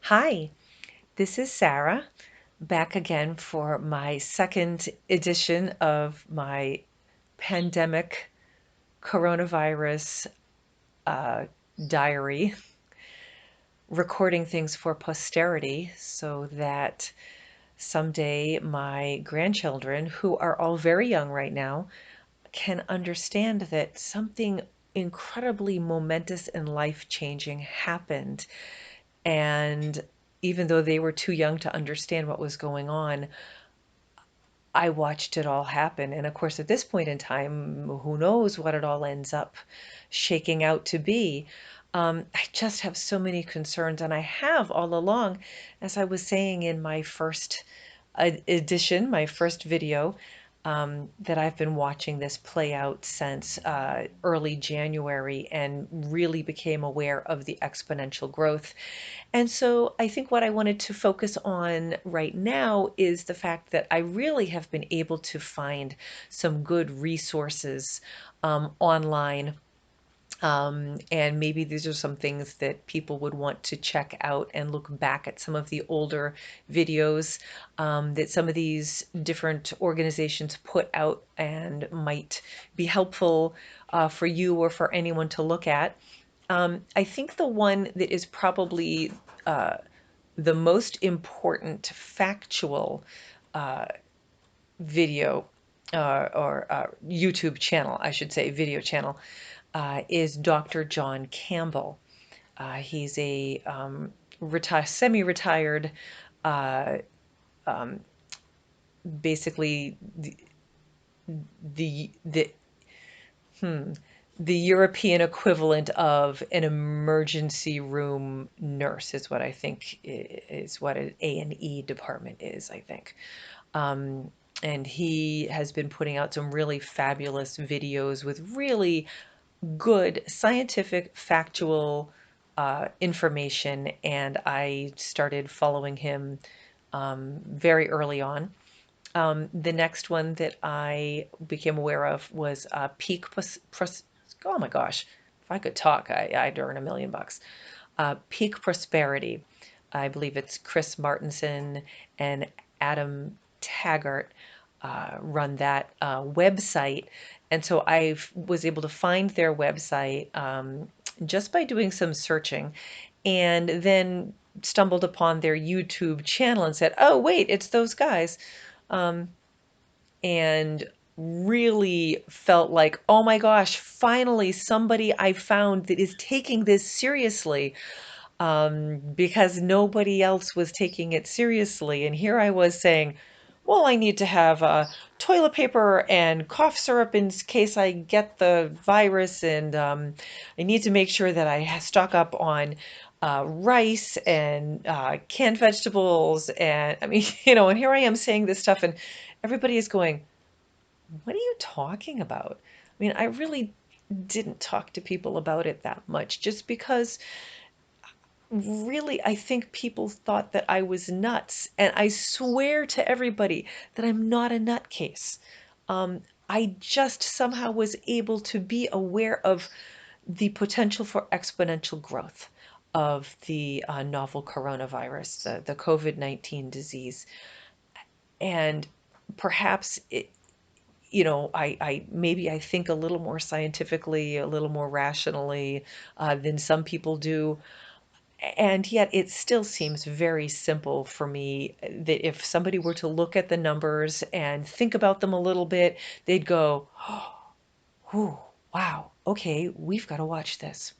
Hi, this is Sarah, back again for my second edition of my pandemic coronavirus uh, diary, recording things for posterity so that someday my grandchildren, who are all very young right now, can understand that something incredibly momentous and life changing happened. And even though they were too young to understand what was going on, I watched it all happen. And of course, at this point in time, who knows what it all ends up shaking out to be. I just have so many concerns, and I have all along, as I was saying in my first edition, my first video, that I've been watching this play out since early January and really became aware of the exponential growth. And so I think what I wanted to focus on right now is the fact that I really have been able to find some good resources online. And maybe these are some things that people would want to check out and look back at some of the older videos that some of these different organizations put out and might be helpful for you or for anyone to look at. I think the one that is probably uh, the most important factual uh, video or YouTube channel, I should say, video channel, is Dr. John Campbell. He's a semi-retired, uh, um, basically the hmm, the European equivalent of an emergency room nurse is what I think is what an A&E department is, I think. Um, and he has been putting out some really fabulous videos with really good scientific, factual information. And I started following him very early on. The next one that I became aware of was oh my gosh, if I could talk, I'd earn $1 million. Peak Prosperity. I believe it's Chris Martenson and Adam Taggart run that website. And so I was able to find their website just by doing some searching and then stumbled upon their YouTube channel and said, oh, wait, it's those guys. Um, and really felt like, oh my gosh, finally somebody I found that is taking this seriously, because nobody else was taking it seriously. And here I was saying, well, I need to have toilet paper and cough syrup in case I get the virus, and I need to make sure that I stock up on rice and canned vegetables. And I mean, and here I am saying this stuff, and everybody is going, what are you talking about? I mean, I really didn't talk to people about it that much just because really I think people thought that I was nuts. And I swear to everybody that I'm not a nutcase. Um, I just somehow was able to be aware of the potential for exponential growth of the novel coronavirus, the COVID-19 disease. And perhaps I maybe I think a little more scientifically, a little more rationally than some people do. And yet it still seems very simple for me that if somebody were to look at the numbers and think about them a little bit, they'd go, oh, wow, okay, we've got to watch this.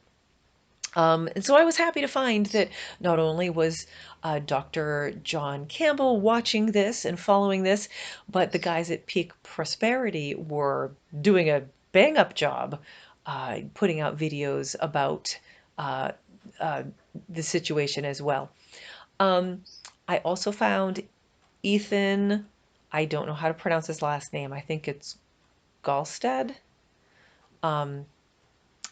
And so I was happy to find that not only was Dr. John Campbell watching this and following this, but the guys at Peak Prosperity were doing a bang up job putting out videos about uh, uh, the situation as well. Um, I also found Ethan, I don't know how to pronounce his last name. I think it's Galstead. Um,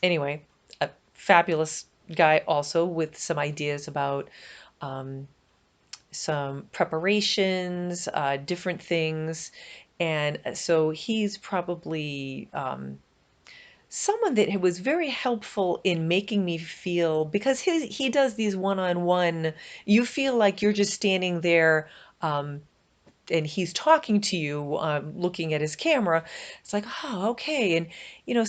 anyway, a fabulous guy also with some ideas about um, some preparations, different things. And so he's probably someone that was very helpful in making me feel, because he does these one-on-one, you feel like you're just standing there, um, and he's talking to you, looking at his camera. It's like, oh, okay. And,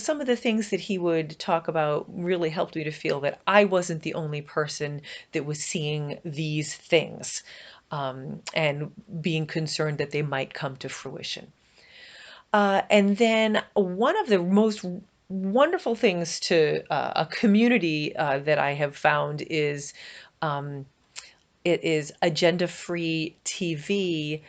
some of the things that he would talk about really helped me to feel that I wasn't the only person that was seeing these things, and being concerned that they might come to fruition. And then one of the most wonderful things to a community that I have found is, um, it is Agenda Free TV,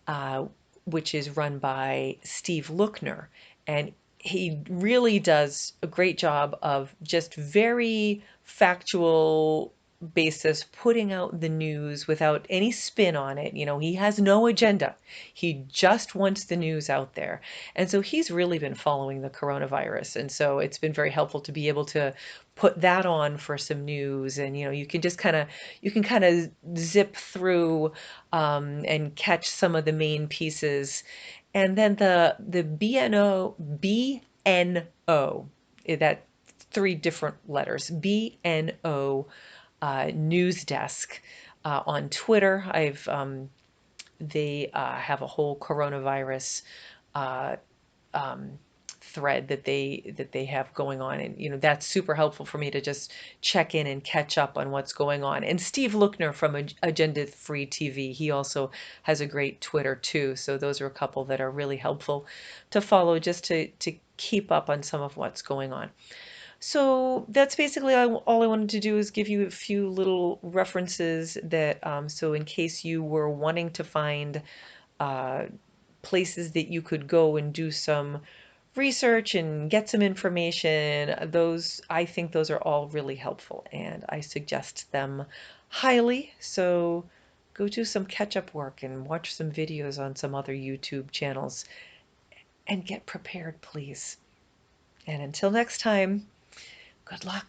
uh, which is run by Steve Lookner. And he really does a great job of just very factual basis putting out the news without any spin on it. He has no agenda. He just wants the news out there. And so he's really been following the coronavirus. And so it's been very helpful to be able to put that on for some news. And you can kind of zip through, and catch some of the main pieces. And then the BNO, that three different letters, BNO, news desk, on Twitter. They have a whole coronavirus, uh, um, thread that they have going on, and that's super helpful for me to just check in and catch up on what's going on. And Steve Lookner from Agenda Free TV, he also has a great Twitter too. So those are a couple that are really helpful to follow, just to keep up on some of what's going on. So that's basically all I wanted to do, is give you a few little references that, so in case you were wanting to find, uh, places that you could go and do some research and get some information, I think those are all really helpful, and I suggest them highly. So go do some catch-up work and watch some videos on some other YouTube channels and get prepared, please. And until next time, good luck.